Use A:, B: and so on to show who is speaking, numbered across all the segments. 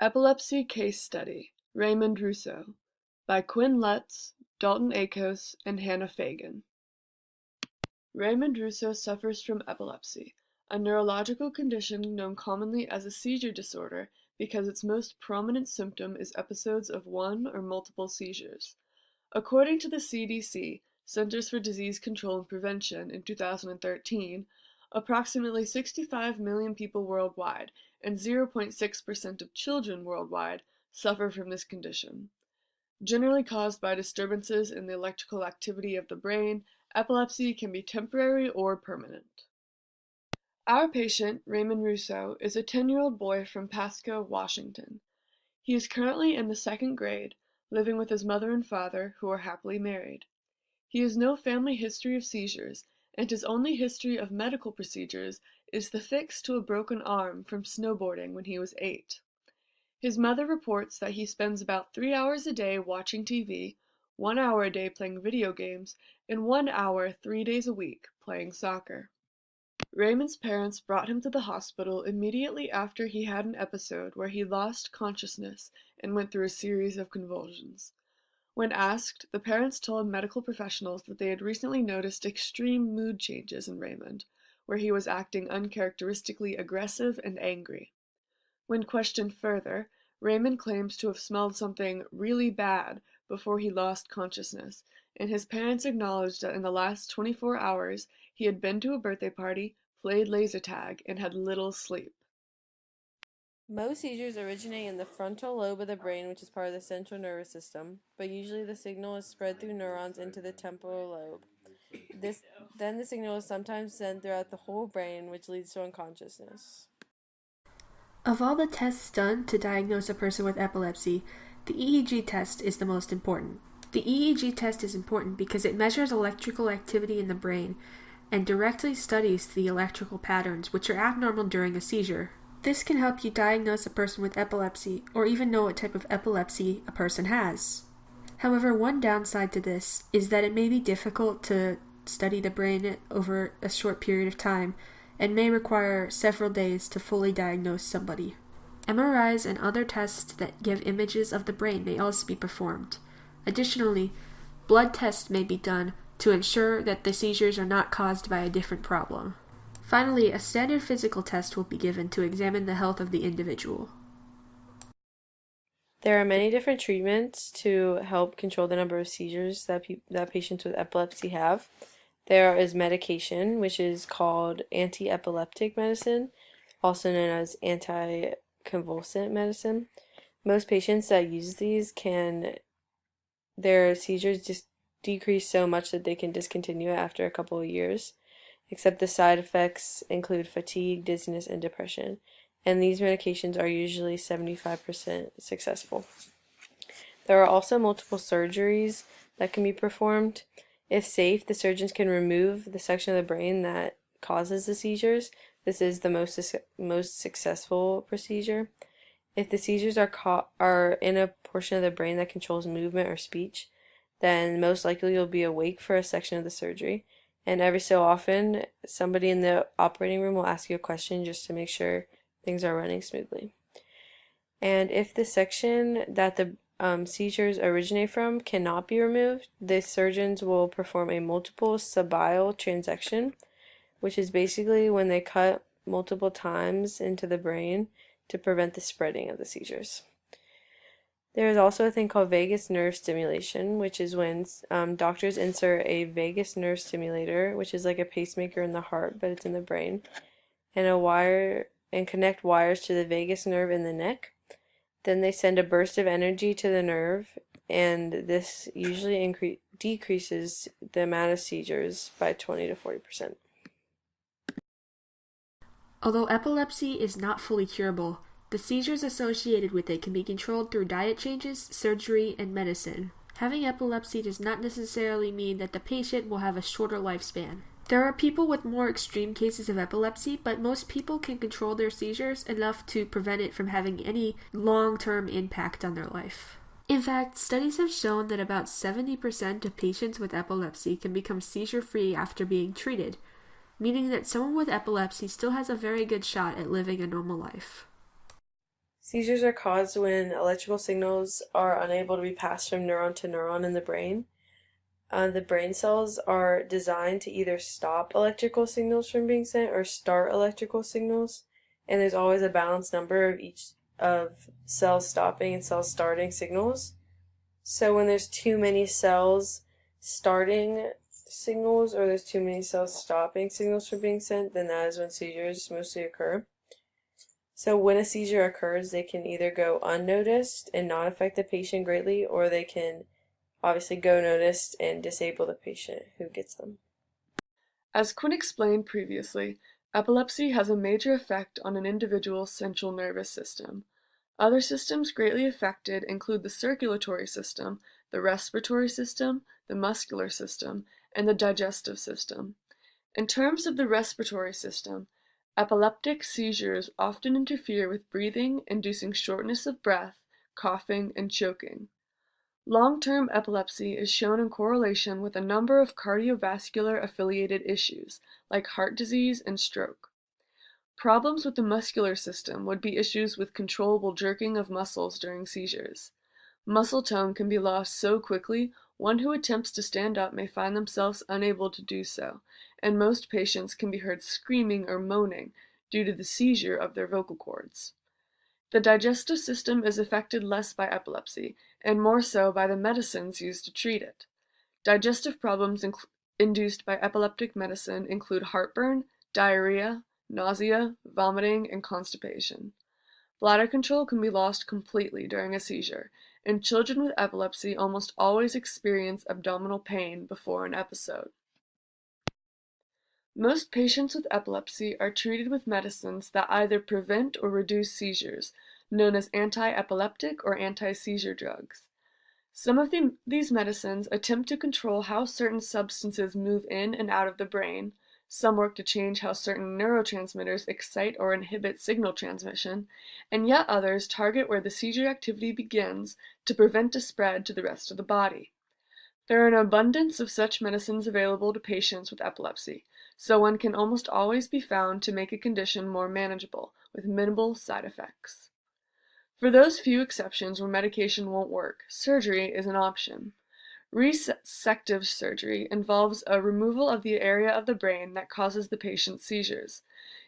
A: Epilepsy Case Study, Raymond Rousseau, by Quinn Lutz, Dalton Akos, and Hannah Fagan. Raymond Rousseau suffers from epilepsy, a neurological condition known commonly as a seizure disorder because its most prominent symptom is episodes of one or multiple seizures. According to the CDC, Centers for Disease Control and Prevention, in 2013, approximately 65 million people worldwide and 0.6% of children worldwide suffer from this condition. Generally caused by disturbances in the electrical activity of the brain, epilepsy can be temporary or permanent. Our patient, Raymond Rousseau, is a 10-year-old boy from Pasco, Washington. He is currently in the 2nd grade, living with his mother and father, who are happily married. He has no family history of seizures, and his only history of medical procedures is the fix to a broken arm from snowboarding when he was 8. His mother reports that he spends about 3 hours a day watching TV, 1 hour a day playing video games, and 1 hour 3 days a week playing soccer. Raymond's parents brought him to the hospital immediately after he had an episode where he lost consciousness and went through a series of convulsions. When asked, the parents told medical professionals that they had recently noticed extreme mood changes in Raymond, where he was acting uncharacteristically aggressive and angry. When questioned further, Raymond claims to have smelled something really bad before he lost consciousness, and his parents acknowledged that in the last 24 hours he had been to a birthday party, played laser tag, and had little sleep.
B: Most seizures originate in the frontal lobe of the brain, which is part of the central nervous system, but usually the signal is spread through neurons into the temporal lobe. Then the signal is sometimes sent throughout the whole brain, which leads to unconsciousness.
C: Of all the tests done to diagnose a person with epilepsy, the EEG test is the most important. The EEG test is important because it measures electrical activity in the brain and directly studies the electrical patterns which are abnormal during a seizure. This can help you diagnose a person with epilepsy or even know what type of epilepsy a person has. However, one downside to this is that it may be difficult to study the brain over a short period of time and may require several days to fully diagnose somebody. MRIs and other tests that give images of the brain may also be performed. Additionally, blood tests may be done to ensure that the seizures are not caused by a different problem. Finally, a standard physical test will be given to examine the health of the individual.
B: There are many different treatments to help control the number of seizures that patients with epilepsy have. There is medication, which is called anti-epileptic medicine, also known as anticonvulsant medicine. Most patients that use these their seizures just decrease so much that they can discontinue it after a couple of years, except the side effects include fatigue, dizziness, and depression. And these medications are usually 75% successful. There are also multiple surgeries that can be performed. If safe, the surgeons can remove the section of the brain that causes the seizures. This is the most successful procedure. If the seizures are in a portion of the brain that controls movement or speech, then most likely you'll be awake for a section of the surgery. And every so often, somebody in the operating room will ask you a question just to make sure things are running smoothly. And if the section that the seizures originate from cannot be removed, the surgeons will perform a multiple subile transection, which is basically when they cut multiple times into the brain to prevent the spreading of the seizures. There is also a thing called vagus nerve stimulation, which is when doctors insert a vagus nerve stimulator, which is like a pacemaker in the heart, but it's in the brain, and connect wires to the vagus nerve in the neck. Then they send a burst of energy to the nerve, and this usually decreases the amount of seizures by 20 to 40%.
C: Although epilepsy is not fully curable, the seizures associated with it can be controlled through diet changes, surgery, and medicine. Having epilepsy does not necessarily mean that the patient will have a shorter lifespan. There are people with more extreme cases of epilepsy, but most people can control their seizures enough to prevent it from having any long-term impact on their life. In fact, studies have shown that about 70% of patients with epilepsy can become seizure-free after being treated, meaning that someone with epilepsy still has a very good shot at living a normal life.
B: Seizures are caused when electrical signals are unable to be passed from neuron to neuron in the brain. The brain cells are designed to either stop electrical signals from being sent or start electrical signals, and there's always a balanced number of each of cells stopping and cells starting signals. So when there's too many cells starting signals or there's too many cells stopping signals from being sent, then that is when seizures mostly occur. So when a seizure occurs, they can either go unnoticed and not affect the patient greatly, or they can obviously go noticed and disable the patient who gets them.
A: As Quinn explained previously, epilepsy has a major effect on an individual's central nervous system. Other systems greatly affected include the circulatory system, the respiratory system, the muscular system, and the digestive system. In terms of the respiratory system, epileptic seizures often interfere with breathing, inducing shortness of breath, coughing, and choking. Long-term epilepsy is shown in correlation with a number of cardiovascular-affiliated issues, like heart disease and stroke. Problems with the muscular system would be issues with controllable jerking of muscles during seizures. Muscle tone can be lost so quickly, one who attempts to stand up may find themselves unable to do so, and most patients can be heard screaming or moaning due to the seizure of their vocal cords. The digestive system is affected less by epilepsy, and more so by the medicines used to treat it. Digestive problems induced by epileptic medicine include heartburn, diarrhea, nausea, vomiting, and constipation. Bladder control can be lost completely during a seizure, and children with epilepsy almost always experience abdominal pain before an episode. Most patients with epilepsy are treated with medicines that either prevent or reduce seizures, known as anti-epileptic or anti-seizure drugs. Some of these medicines attempt to control how certain substances move in and out of the brain. Some work to change how certain neurotransmitters excite or inhibit signal transmission, and yet others target where the seizure activity begins to prevent a spread to the rest of the body. There are an abundance of such medicines available to patients with epilepsy, so one can almost always be found to make a condition more manageable, with minimal side effects. For those few exceptions where medication won't work, surgery is an option. Resective surgery involves a removal of the area of the brain that causes the patient's seizures.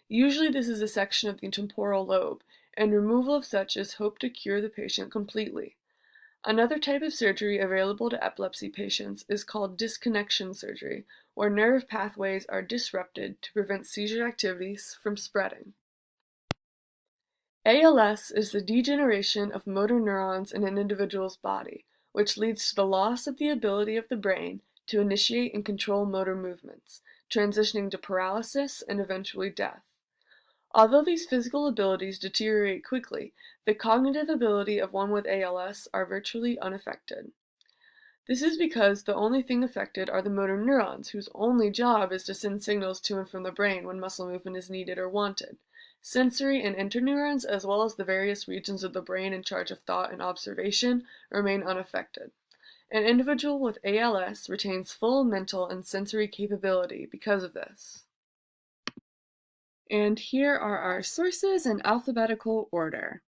A: Usually this is a section of the temporal lobe, and removal of such is hoped to cure the patient completely. Another type of surgery available to epilepsy patients is called disconnection surgery, where nerve pathways are disrupted to prevent seizure activities from spreading. ALS is the degeneration of motor neurons in an individual's body, which leads to the loss of the ability of the brain to initiate and control motor movements, transitioning to paralysis and eventually death. Although these physical abilities deteriorate quickly, the cognitive ability of one with ALS are virtually unaffected. This is because the only thing affected are the motor neurons, whose only job is to send signals to and from the brain when muscle movement is needed or wanted. Sensory and interneurons, as well as the various regions of the brain in charge of thought and observation, remain unaffected. An individual with ALS retains full mental and sensory capability because of this. And here are our sources in alphabetical order.